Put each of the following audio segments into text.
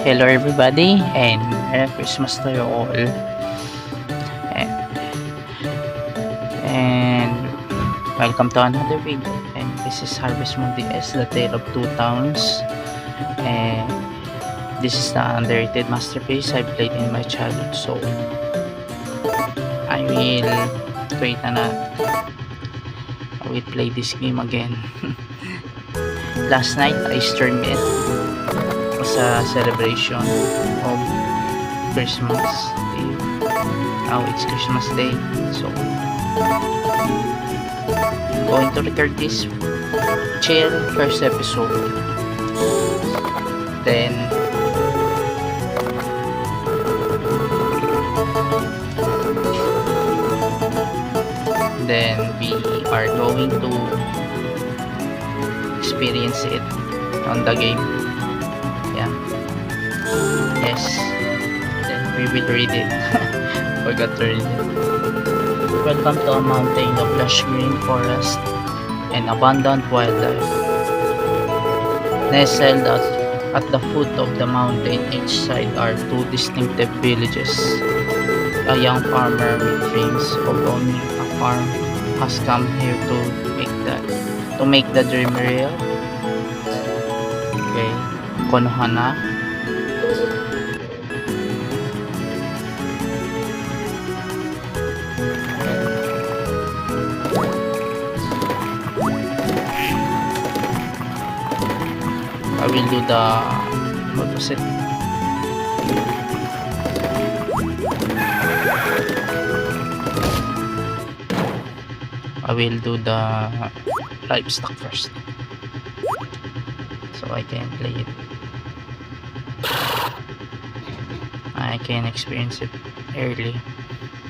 Hello everybody and Merry Christmas to you all. And, and welcome to another video. And this is Harvest Moon DS, the Tale of Two Towns. And this is the underrated masterpiece I played in my childhood. So I will play this game again. Last night I streamed it sa celebration of Christmas Day. Now it's Christmas Day, so going to record this chill first episode. Then we are going to experience it on the game. Yes, then we will read it. Forgot to read it. Welcome to a mountain of lush green forest and abundant wildlife. Nestled at the foot of the mountain, each side are two distinctive villages. A young farmer with dreams of owning a farm has come here to make the dream real. Okay, Konohana. I will do the, what was it? I will do the livestock first, so I can play it. I can experience it early.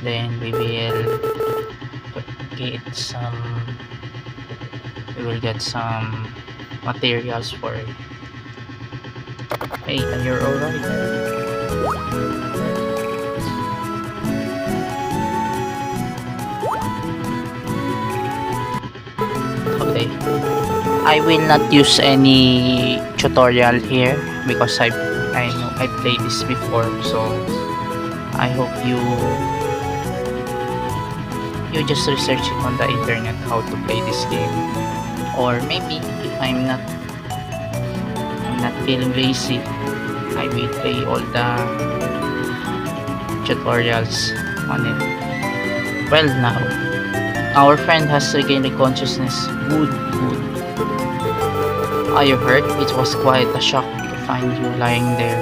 Then we will get some materials for it. Hey, and you're alright. Okay, I will not use any tutorial here because I know I played this before, so I hope you just research it on the internet how to play this game, or maybe if I'm not feeling lazy, I will play all the tutorials on it. Well, now our friend has regained consciousness. Good. I heard it was quite a shock to find you lying there.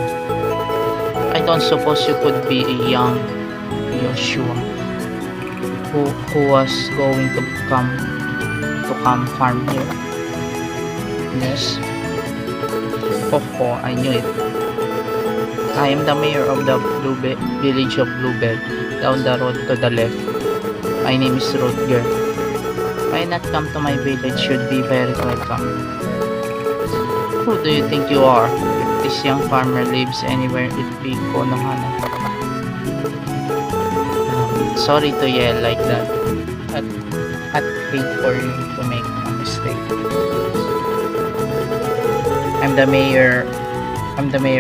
I don't suppose you could be a young Joshua who was going to come farm here. Yes. Oh, I knew it. I am the mayor of the village of Bluebell, down the road to the left. My name is Rutger. Why not come to my village? Should be very welcome. Who do you think you are? If this young farmer lives anywhere, it'd be Konohana. Sorry to yell like that. I'd hate for you to make a mistake. I'm the mayor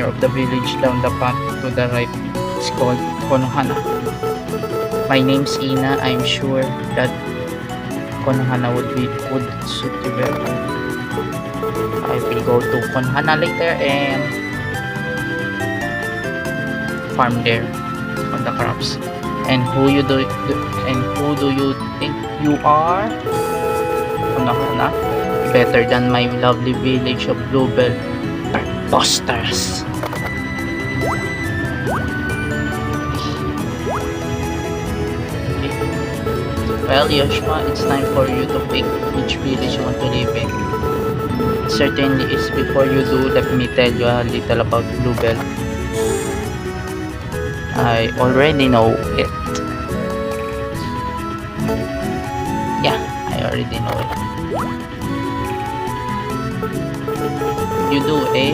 of the village down the path to the right. It's called Konohana. My name's Ina. I'm sure that Konohana would suit you very well. I will go to Konohana later and farm there on the crops. And who do you think you are? Konohana? Better than my lovely village of Bluebell. Imposters. Well, Yoshua, it's time for you to pick which village you want to live in. It certainly is. Before you do, let me tell you a little about Bluebell. I already know it. Yeah, I already know it. You do, eh?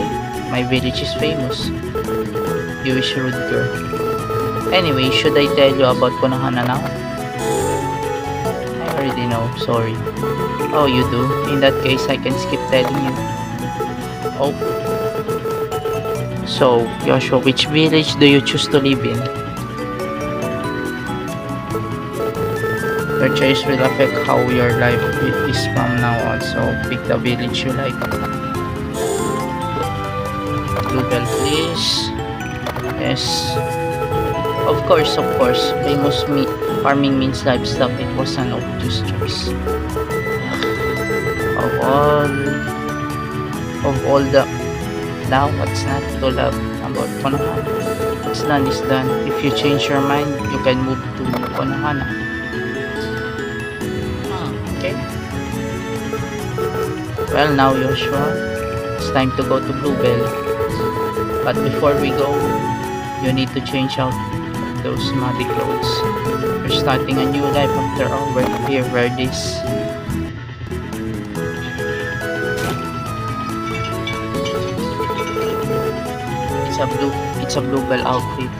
My village is famous. You wish Rutger. Anyway, should I tell you about Konohana now? I already know, sorry. Oh, you do? In that case, I can skip telling you. Oh. So, Joshua, which village do you choose to live in? Your choice will affect how your life is from now on. So, pick the village you like. Google, please. Yes. Of course. Famous farming means livestock. It was an obvious choice. Of all the now, what's not to love about Konohana? What's done is done. If you change your mind, you can move to Konohana. Okay. Well, now Joshua, it's time to go to Bluebell. But before we go, you need to change out those muddy clothes. You're starting a new life after all. We're here, wear this. It's a Bluebell outfit.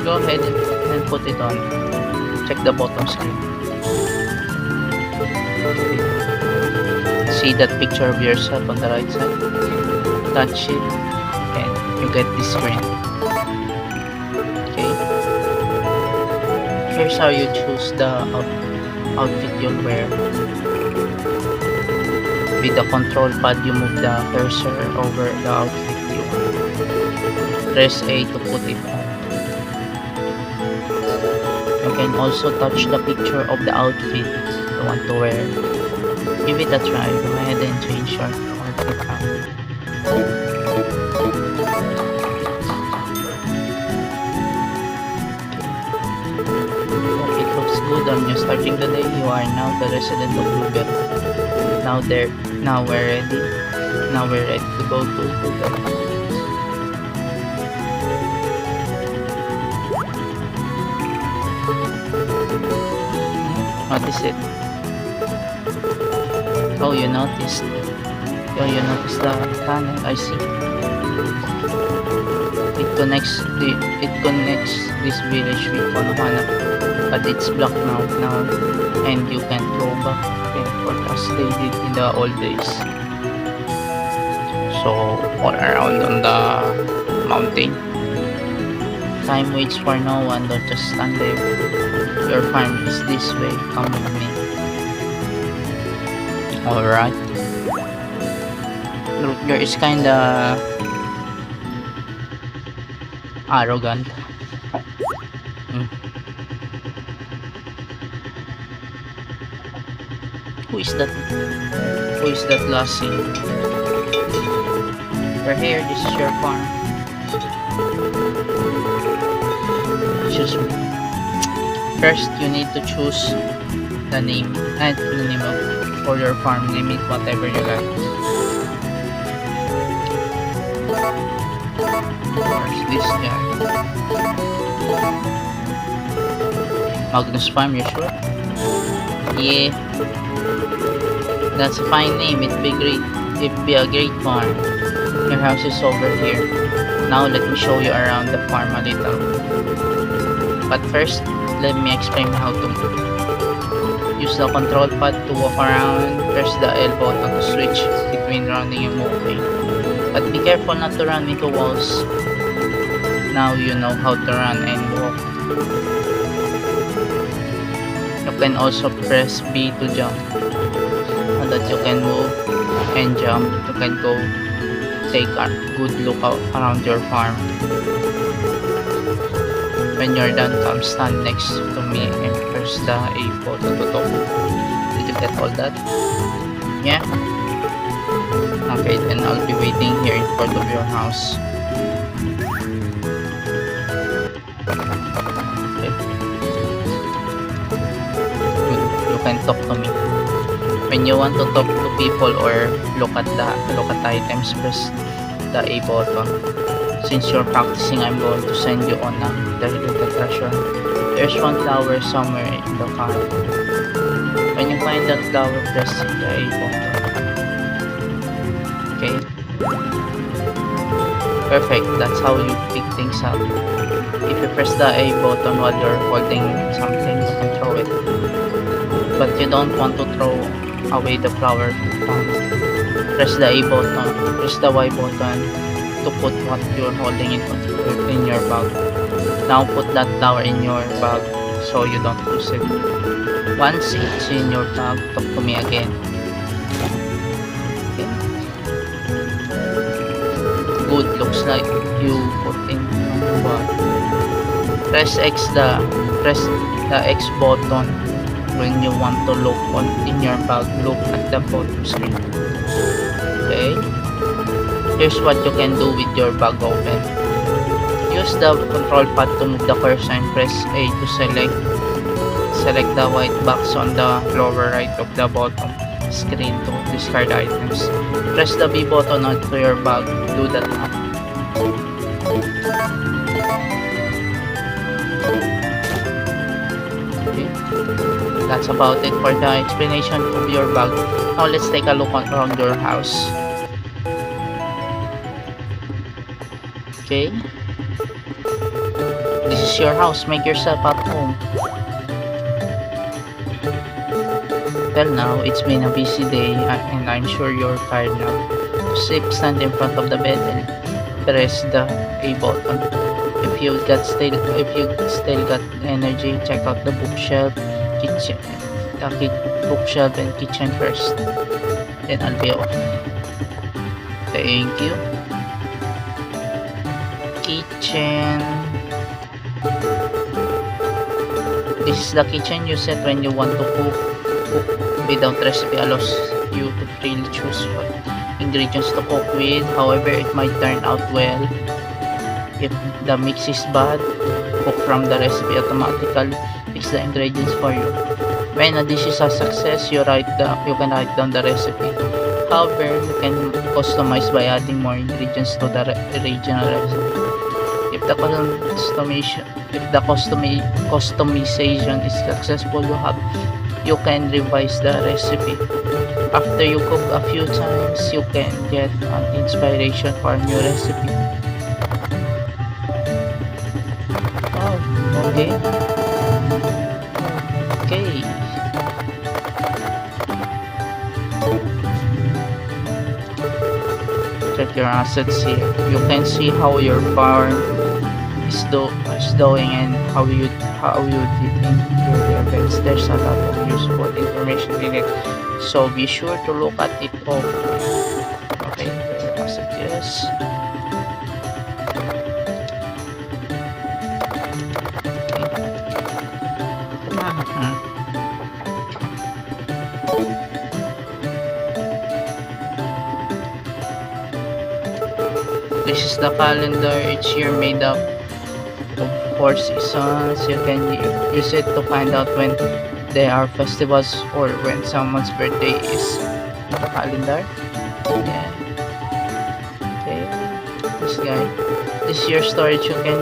Go ahead and put it on. Check the bottom screen. See that picture of yourself on the right side? Touch it and you get this screen. Okay. Here's how you choose the outfit you'll wear. With the control pad, you move the cursor over the outfit you want. Press A to put it on. You can also touch the picture of the outfit you want to wear. Give it a try. Go ahead and change your outfit out. It looks good on you. Starting the day, you are now the resident of Bluebell. Now we're ready to go to Bluebell. What is it? Oh, you noticed the tunnel. I see. It connects this village with Konohana, but it's blocked now, and you can't go back as they did in the old days. So all around on the mountain. Time waits for no one. Don't just stand there. Your farm is this way. Come with me. Alright. Rutger is kinda arrogant. Who is that lassie? We're here, this is your farm. Choose me. First, you need to choose the name and the name for your farm. Name it whatever you like. Where's this guy? Magnus Farm, you sure? Yeah. That's a fine name. It'd be a great farm. Your house is over here. Now let me show you around the farm a little. But first, let me explain how to move. Use the control pad to walk around. Press the L button to switch between running and moving. But be careful not to run into walls. Now you know how to run and walk. You can also press B to jump, so that you can move and jump. You can go take a good look around your farm. When you're done, come stand next to me and press the A button to talk. Did you get all that? Yeah? Okay, then I'll be waiting here in front of your house. Okay. You can talk to me. When you want to talk to people or look at items, press the A button. Since you're practicing, I'm going to send you on a little treasure. There's one flower somewhere in the car. When you find that flower, press the A button. Okay? Perfect. That's how you pick things up. If you press the A button while you're holding something, you can throw it. but you don't want to throw away the flower. Press the A button, press the Y button to put what you're holding in your bag. Now put that flower in your bag so you don't lose it. Once it's in your bag, talk to me again. Okay. Good, looks like you put in your bag. Press the X button when you want to look in your bag. Look at the bottom screen. Okay. Here's what you can do with your bag open. Use the control pad to move the cursor and press A to select the white box on the lower right of the bottom screen to discard items. Press the B button onto your bag. Do that now. Okay. That's about it for the explanation of your bag. Now let's take a look around your house. Okay. This is your house. Make yourself at home. Well, now it's been a busy day and I'm sure you're tired now. Stand in front of the bed and press the A button. If you still got energy, check out the bookshelf, bookshelf and kitchen first. Then I'll be off. Thank you. Kitchen. This is the kitchen you set when you want to cook. Without recipe allows you to freely choose what ingredients to cook with. However, it might turn out well. If the mix is bad, cook from the recipe automatically fix the ingredients for you. When a dish is a success, you can write down the recipe. However, you can customize by adding more ingredients to the original recipe. If the customization is successful, you can revise the recipe. After you cook a few times, you can get an inspiration for a new recipe. Oh, okay. Okay. Check your assets here. You can see how your farm is doing and how you did in your events. There's a lot of useful information in it, so be sure to look at it all. Okay, your asset, yes. This is the calendar. Each year made up of 4 seasons. You can use it to find out when there are festivals or when someone's birthday is. Calendar. Yeah. Okay. This guy. This year's storage. You can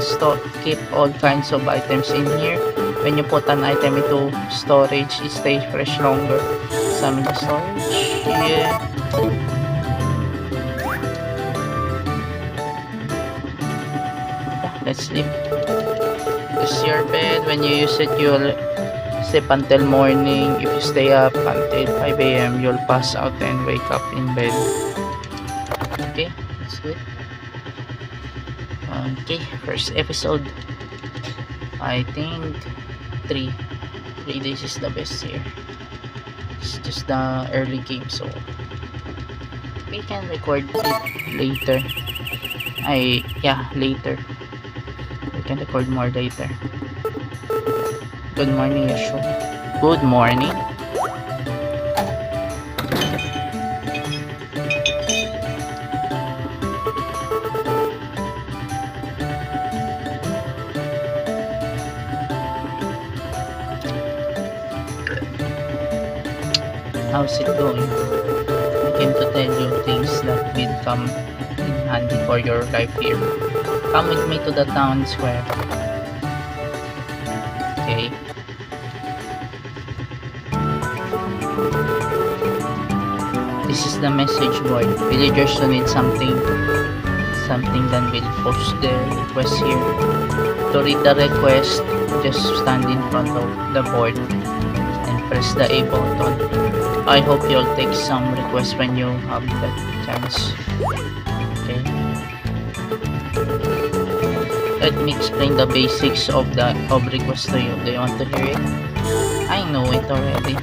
keep all kinds of items in here. When you put an item into storage, it stays fresh longer. Some in the storage. Yeah. Let's sleep. This is your bed. When you use it, you'll sleep until morning. If you stay up until 5 a.m., you'll pass out and wake up in bed. Okay, that's good. Okay, first episode. I think 3 days is the best here. It's just the early game, so we can record it later. Later. We can record more later. Good morning, Yeshua. Good morning. How's it going? I came to tell you things that will come in handy for your life here. Come with me to the town square. Okay. This is the message board. Villagers who need something then will post their request here. To read the request, just stand in front of the board and press the A button. I hope you'll take some requests when you have that chance. Okay. Let me explain the basics of request to you. Do you want to hear it? I know it already.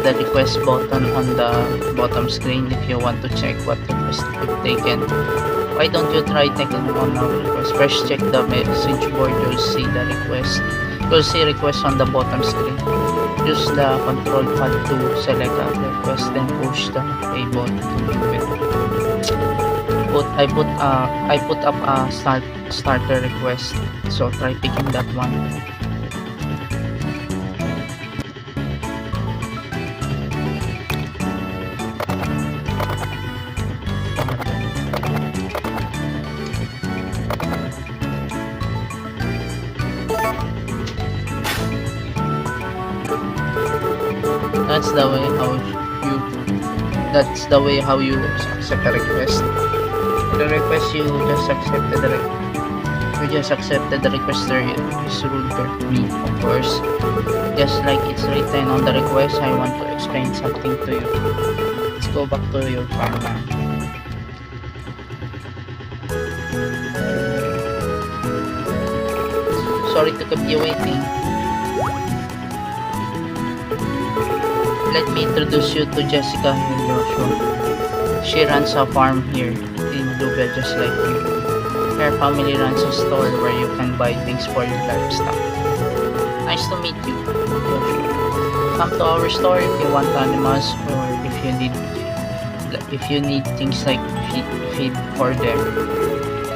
The request button on the bottom screen if you want to check what request you've taken. Why don't you try taking on our request? First check the message board, you'll see the request. You'll see request on the bottom screen. Use the control pad to select a request, then push the A button to view it. I put up a starter request, so try picking that one. That's the way how you accept a request. The request you just accepted the requester is rude to me, of course. Just like it's written on the request, I want to explain something to you. Let's go back to your farm now. Sorry to keep you waiting. Let me introduce you to Jessica here, Joshua. She runs a farm here in Bluebell just like me. Her family runs a store where you can buy things for your livestock. Nice to meet you, Joshua. Come to our store if you want animals or if you need things like feed for them.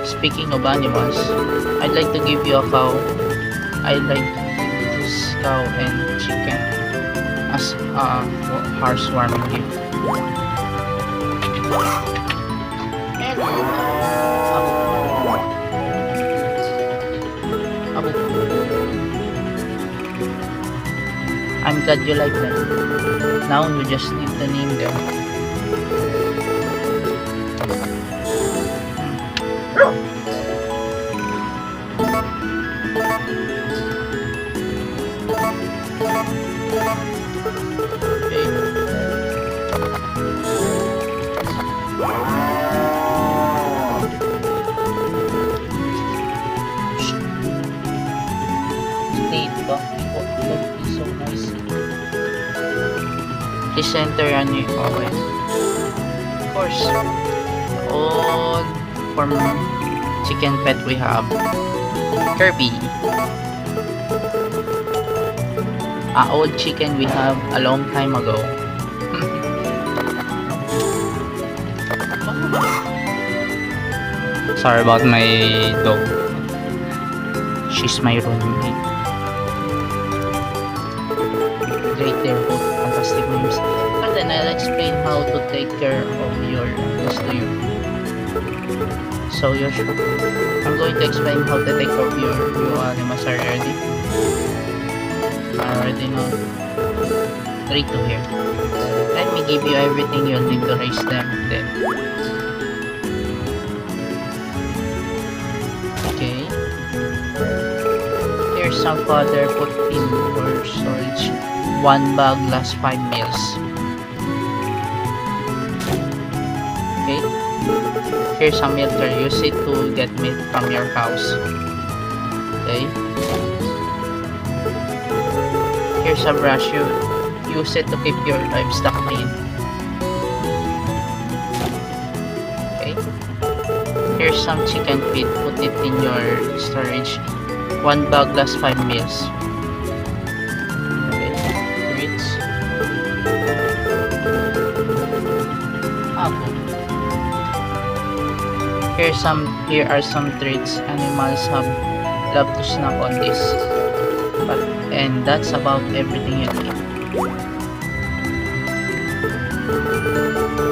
Speaking of animals, I'd like to give you a cow. I'd like to give this cow and chicken as a housewarming gift. I'm glad you like them. Now you just need to name them. Please enter on your always. Of course. All from chicken pet we have Kirby. Old chicken we have a long time ago. Sorry about my dog. She's my roommate. Great, they're both fantastic names. But then I'll explain how to take care of your animals to you. So Yoshua, I'm going to explain how to take care of your animals. Are you ready? I already know. 3 to here. Let me give you everything you'll need to raise them then. Okay. Here's some fodder put in your storage. 1 bag lasts 5 meals. Okay. Here's some milker. Use it to get meat from your house. Okay. Here's a brush. You use it to keep your livestock clean. Okay. Here's some chicken feed. Put it in your storage. 1 bag lasts 5 meals. Okay. Great. Apple. Here are some treats. Animals love to snack on this. And that's about everything you need.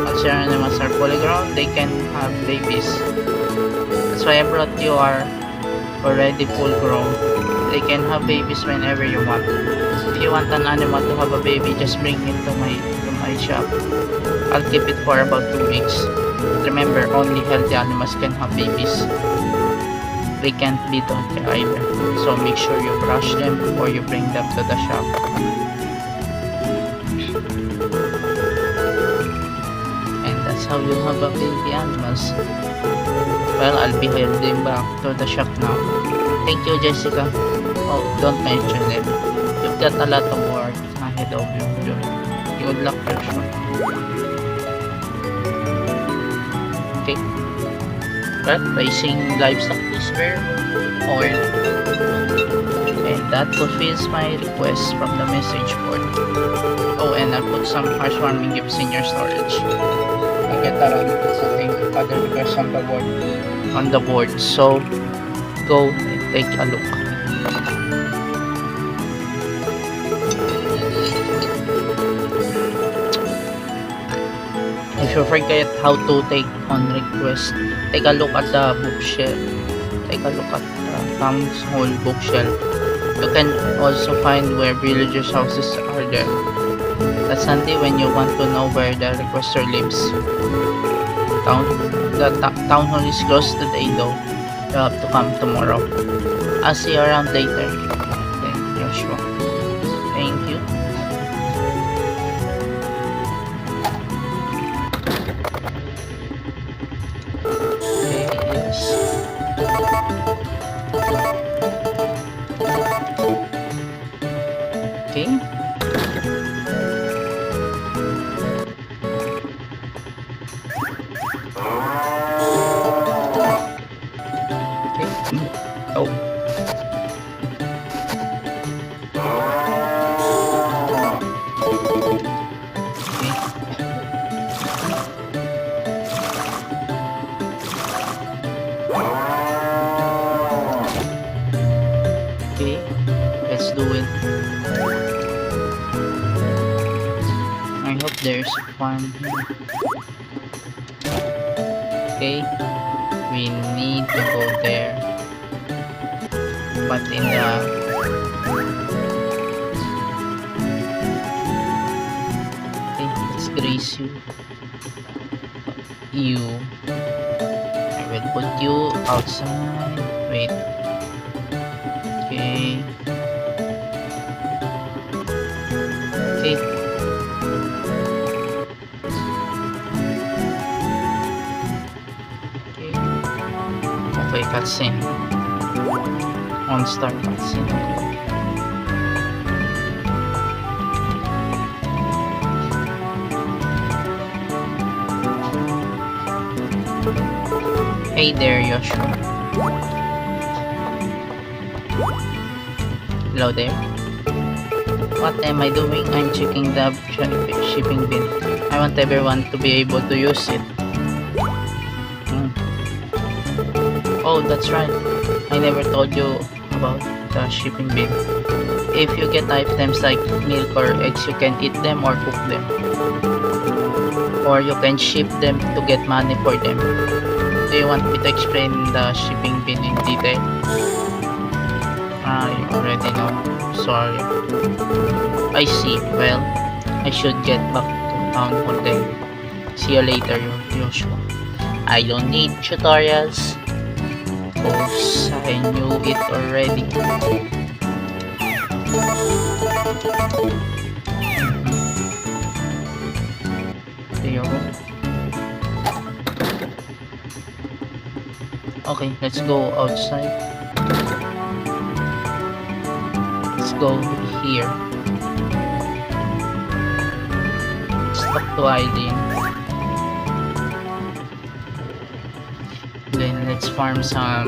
Once your animals are fully grown, they can have babies. That's why I brought you are already full grown. They can have babies whenever you want. If you want an animal to have a baby, just bring it to my shop. I'll keep it for about 2 weeks. Remember, only healthy animals can have babies. they can't be dodgy either. So make sure you brush them before you bring them to the shop. And that's how you have a baby animals. Well, I'll be heading back to the shop now. Thank you, Jessica. Oh, don't mention it. You've got a lot of work ahead of you. Good luck, Joshua. Okay. Well, raising livestock is very hard. And that fulfills my request from the message board. Oh, and I'll put some heartwarming gifts in your storage. I get around to something other requests on the board. So go and take a look. If you forget how to take on request, take a look at the bookshelf. Take a look at the town hall bookshelf. You can also find where villagers' houses are there. That's handy when you want to know where the requester lives. The town hall is closed today though. You have to come tomorrow. I'll see you around later. Then Joshua. Thank you. Okay, yes. Okay. Oh. Okay, let's do it. I hope there's a farm here. Okay, we need to go there. But in the okay, let's grace you. I will put you outside. Wait. Okay. Okay. Okay, cutscene. On start cutscene. Hey there, Joshua. Hello there. What am I doing? I'm checking the shipping bin. I want everyone to be able to use it. Oh, that's right. I never told you about the shipping bin. If you get items like milk or eggs, you can eat them or cook them. Or you can ship them to get money for them. Do you want me to explain the shipping bin in detail? I already know. Sorry. I see. Well, I should get back to town hall then. See you later, Joshua. I don't need tutorials. Cause I knew it already. There you go. Okay, let's go outside. Let's go here. Let's talk to Eileen. Then let's farm some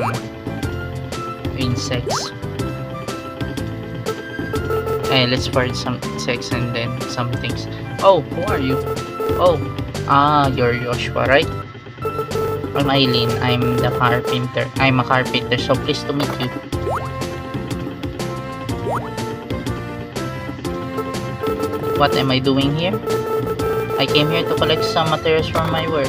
insects. Let's farm some insects and then some things. Oh, who are you? Oh, you're Joshua, right? I'm Eileen. I'm the carpenter. I'm a carpenter, so pleased to meet you. What am I doing here? I came here to collect some materials for my work.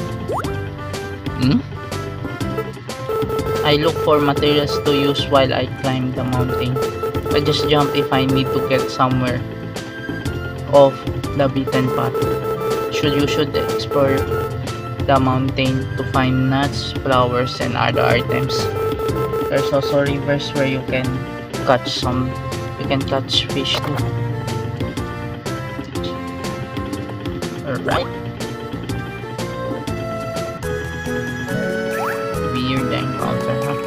I look for materials to use while I climb the mountain. I just jump if I need to get somewhere off the beaten path. You should explore the mountain to find nuts, flowers, and other items. There's also rivers where you can catch fish too. Alright. Weird encounter, huh?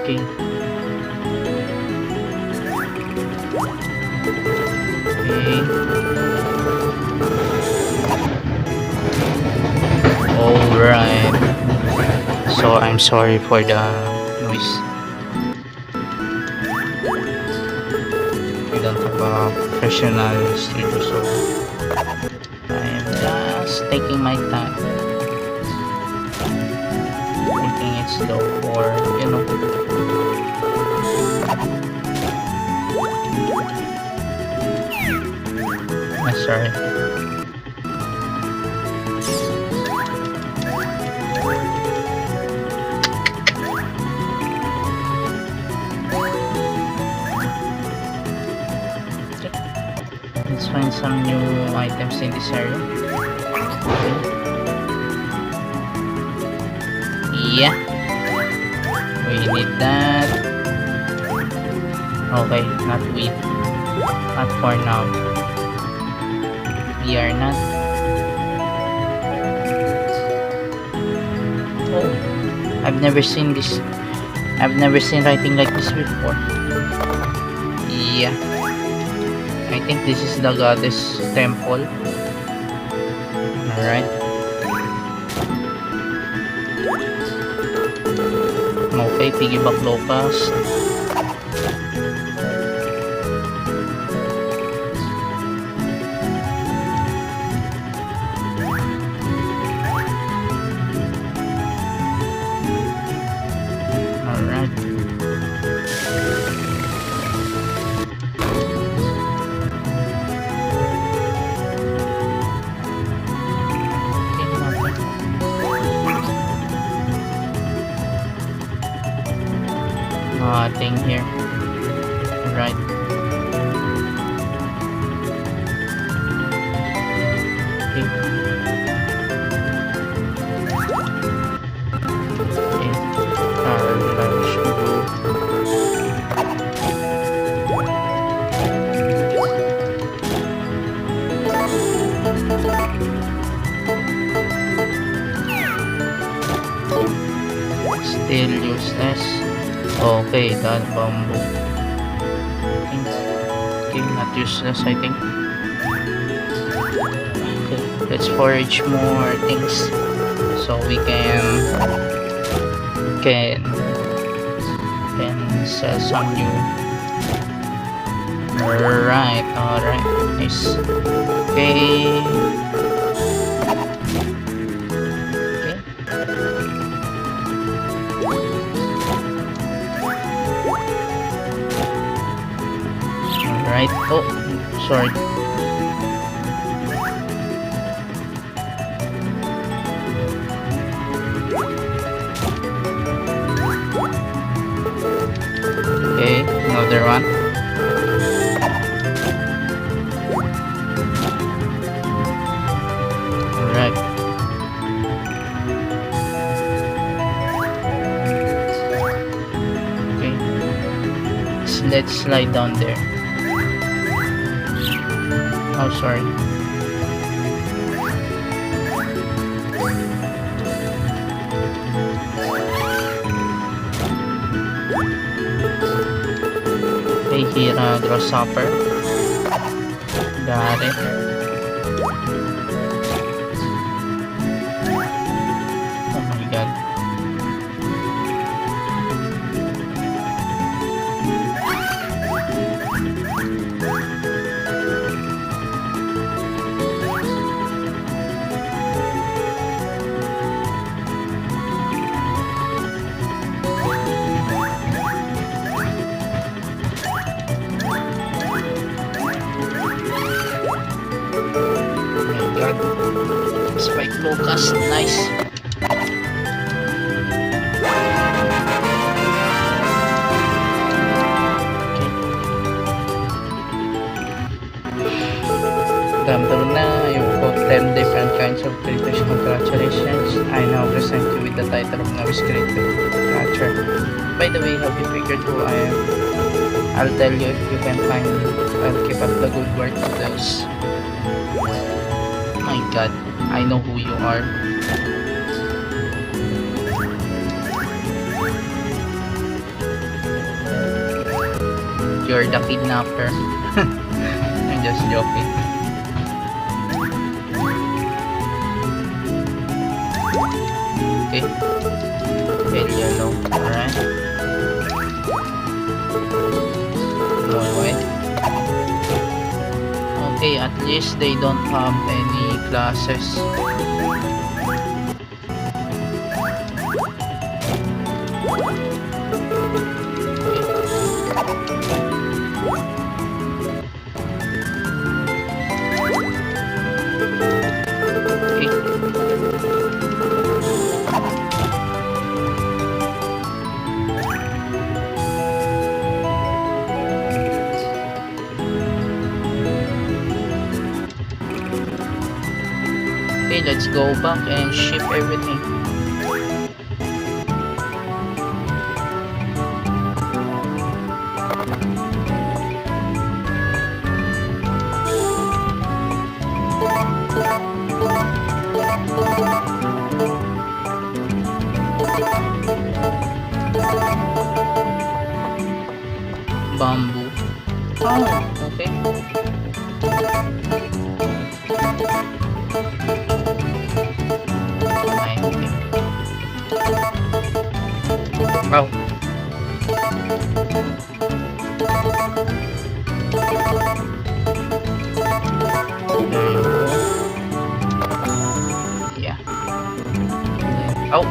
Okay. Alright. So I'm sorry for the noise. I don't have a professional studio, so I'm just taking my time. Taking it slow for, you know. Sorry. Let's find some new items in this area. Okay. Yeah. We need that. Okay, not weed. Not for now. We are not. Oh, I've never seen this. I've never seen writing like this before. Yeah, I think this is the goddess temple. Alright. Okay, piggyback locust. Thing here, right? Okay. Okay. Still useless. Okay, that bamboo. Okay, not useless, I think. Okay, let's forage more things so we can sell some new. Alright, nice. Okay. Right. Oh, sorry. Okay, another one. Alright. Okay. Let's slide down there. Oh, sorry. Hey, here, grasshopper. Got it. Oh my god. Spike Focus, nice. Ramdam na, you've got 10 different kinds of critters. Congratulations. I now present you with the title of Novice Critter Catcher. By the way, have you figured who I am? I'll tell you if you can find me. I'll keep up the good work of those. My god, I know who you are. You're the kidnapper. I'm just joking. Okay. Pale yellow. Alright. More white. Okay, at least they don't have any classes. Okay, let's go back and ship everything. Bamboo. Oh, okay. Wow. There you go. Yeah. Oh.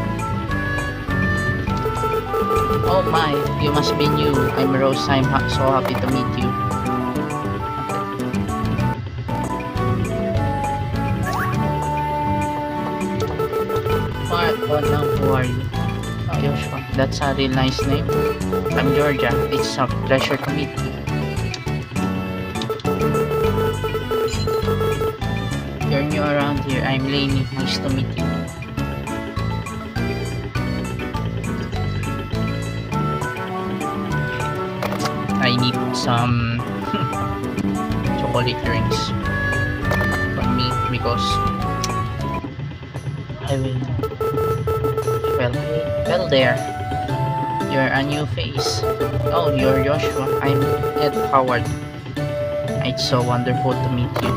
Oh my, you must be new. I'm Rose. I'm so happy to meet you. What? Oh no, who are you? Oh, Joshua. That's a real nice name. I'm Georgia. It's a pleasure to meet you. You're new around here. I'm Lainey. Nice to meet you. I need some chocolate drinks for me because I will. Well there. You're a new face. Oh, you're Joshua. I'm Ed Howard. It's so wonderful to meet you.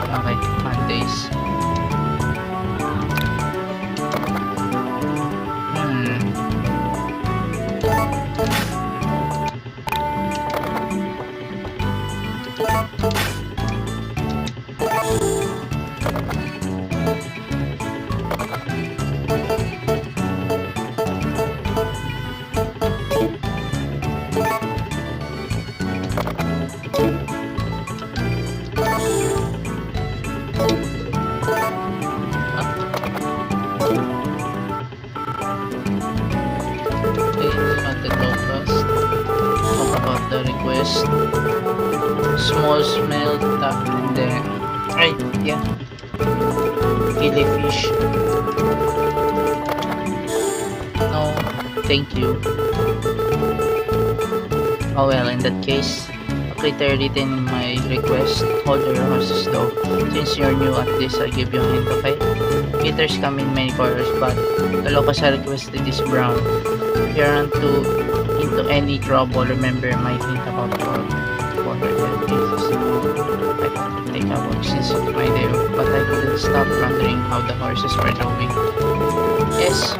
Okay, Mondays. The request, small smell tap, and then right, yeah, killifish. No, thank you. Oh well, in that case, a critter written in my request. Hold your horses though. Since you're new at this, I'll give you a hint, okay? Critters come in many colors, but the locus I requested is brown. If you run into any trouble, remember my hint about water cases. I thought to take a walk since it's my day, but I couldn't stop wondering how the horses were doing. Yes.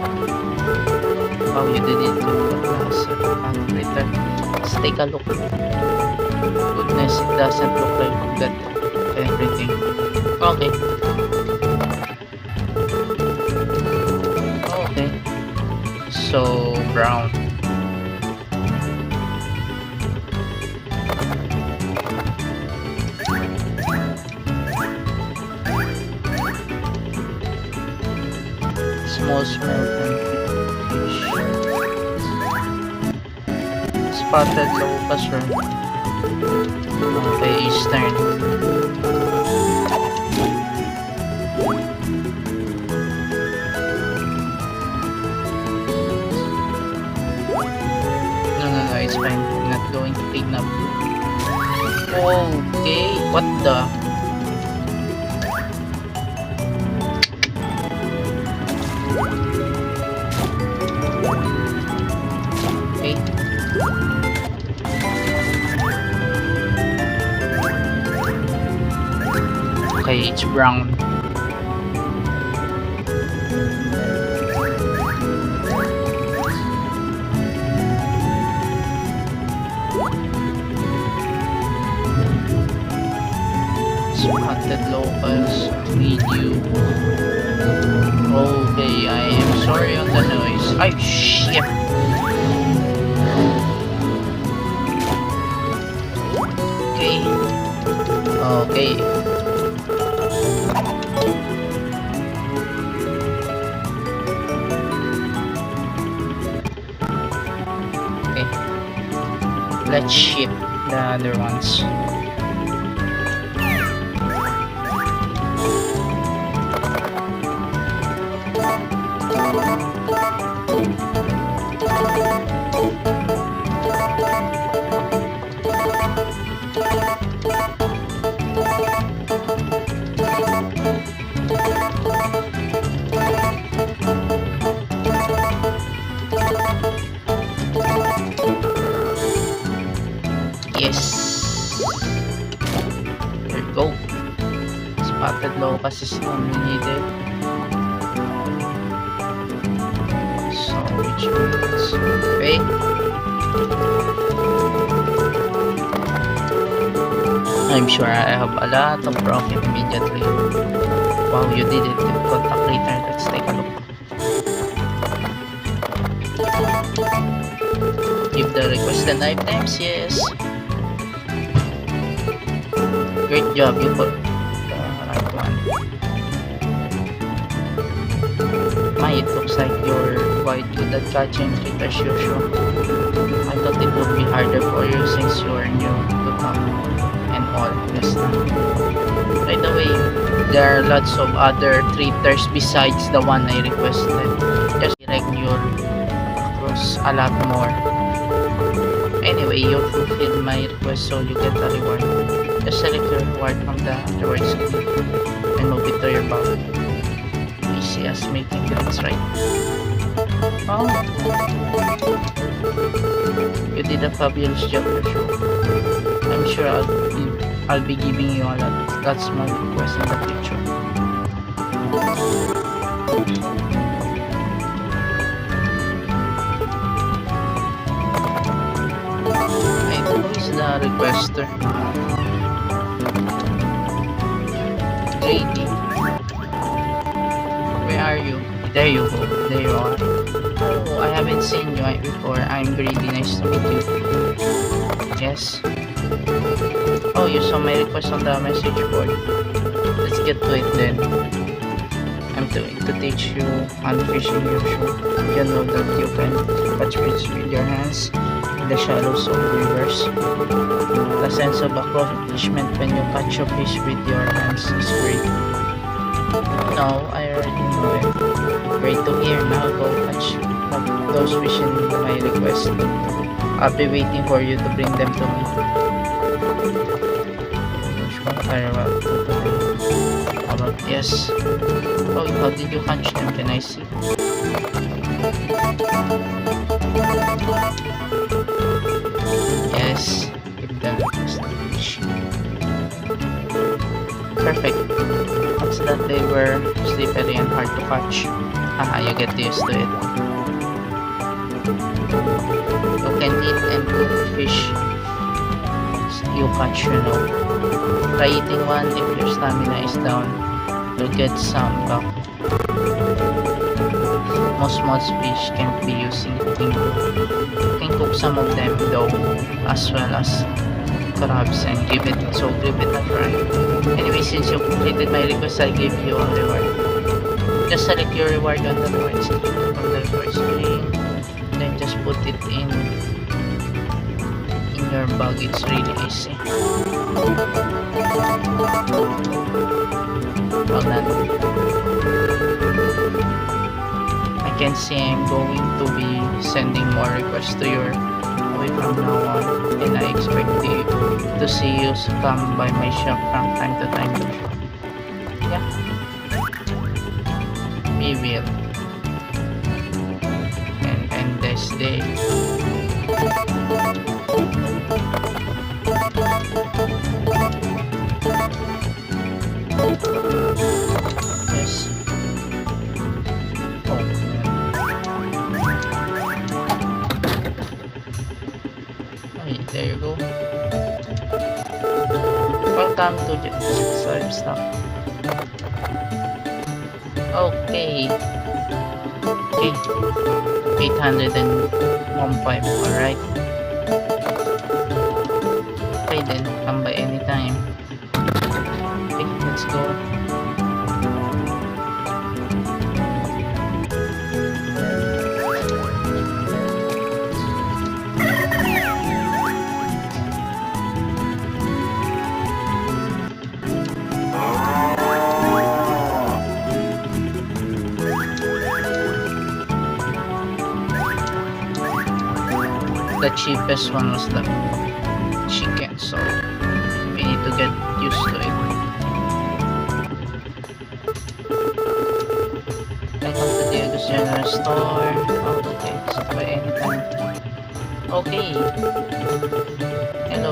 Oh, you did it too. What class of critter? Let's take a look. Goodness, it doesn't look like we got everything. Okay. so brown. Small smelting fish. Spotted locust shrimp. Okay, eastern. No, it's fine. I'm not going to kidnap you. Okay, what the? Okay. Okay, it's brown. Spotted locals, need you. Okay, I am sorry on the noise. Ay, shit! Okay. Okay. Okay. Let's ship the other ones. Yes. There you go. Spotted locust is only needed. So which ones? Okay. I'm sure I have a lot of profit immediately. Wow, you did it. Contact later. Let's take a look. Give the requested items, yes. Great job, you put the right one. My, it looks like you're quite good at catching critters, Yoshu. I thought it would be harder for you since you are new to town and all this time. By the way, there are lots of other critters besides the one I requested. Just regular across a lot more. Anyway, you fulfilled my request, so you get a reward. Just select your reward from the reward screen and move it to your bowl. Easy as making things right. Oh, you did a fabulous job, Yoshu. I'm sure I'll be giving you a lot small requests in the future. The requester. Lady. Where are you? There you go. There you are. Oh, I haven't seen you before. I'm Grady. Nice to meet you. Yes. Oh, you saw my request on the message board. Let's get to it then. I'm going to teach you hand fishing, Yoshu. You know that you can catch fish with your hands the shallows of rivers. The sense of accomplishment when you catch a fish with your hands is great. No, I already know it. Great to hear. Now go catch those fish in my request. I'll be waiting for you to bring them to me. Yes. Oh, how did you catch them? Can I see? Yes, give them fish. Perfect. What's that? They were slippery and hard to catch. Haha, you get used to it. You can eat and cook fish you catch, you know. Try eating one if your stamina is down. You'll get some back. most fish can be used in cooking. You can cook some of them though, as well as crabs, and give it a try. Anyway, since you completed my request, I'll give you a reward. Just select your reward on the reward screen, then just put it in your bag. It's really easy. Well done. I can see I'm going to be sending more requests to your way from now on, and I expect to see you come by my shop from time to time. Yeah, we will. And end this day. Yes. Oh, okay, there you go. Welcome to the Stop. Okay. 801.5. Alright. Okay then, come by anytime. Okay, let's go. The cheapest one was the chicken, so we need to get used to it. Welcome to Diego's General Store. Oh, okay, so by anytime. Okay. Hello,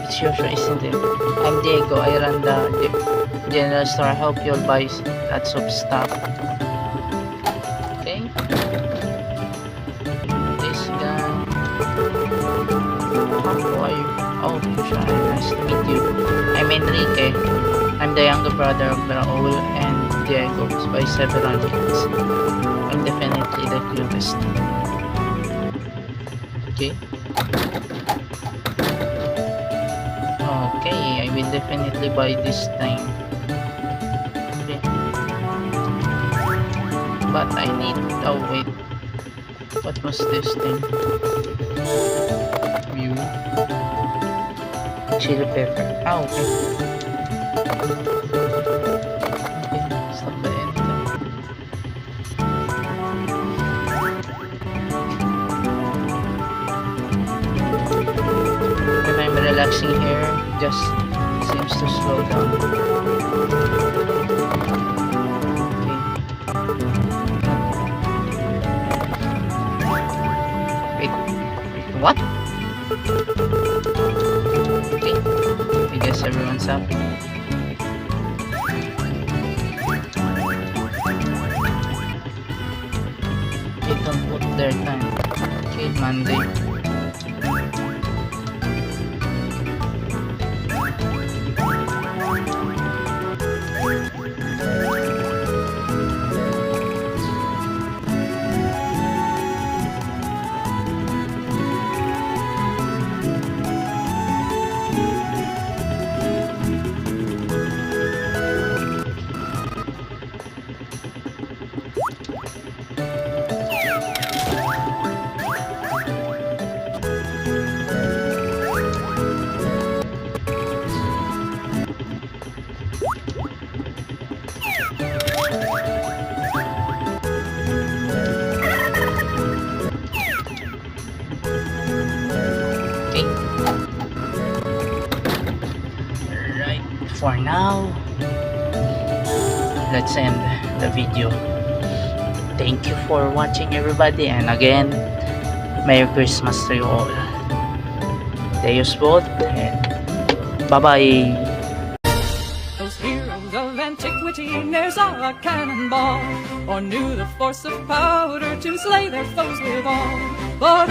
it's Joshua, isn't it? I'm Diego. I run the General Store. I hope you'll buy lots of stuff. Okay. This guy. How are you? Oh, Joshua, nice to meet you. I'm Enrique. I'm the younger brother of Raul and Diego by several years. I'm definitely the cutest. Okay. Okay, I will definitely buy this time. Okay. But I need... Oh, wait. What was this thing? View. Chili pepper. Ah, okay. Okay, stop by anytime. When I'm relaxing here, just seems to slow down. Okay. Wait, what? Okay, I guess everyone's happy. They don't put their time. Okay, Monday. For now, let's end the video. Thank you for watching, everybody, and again, Merry Christmas to you all. Deus both, and bye-bye. Those heroes of antiquity ne'er saw a cannonball, or knew the force of powder to slay their foes withal. But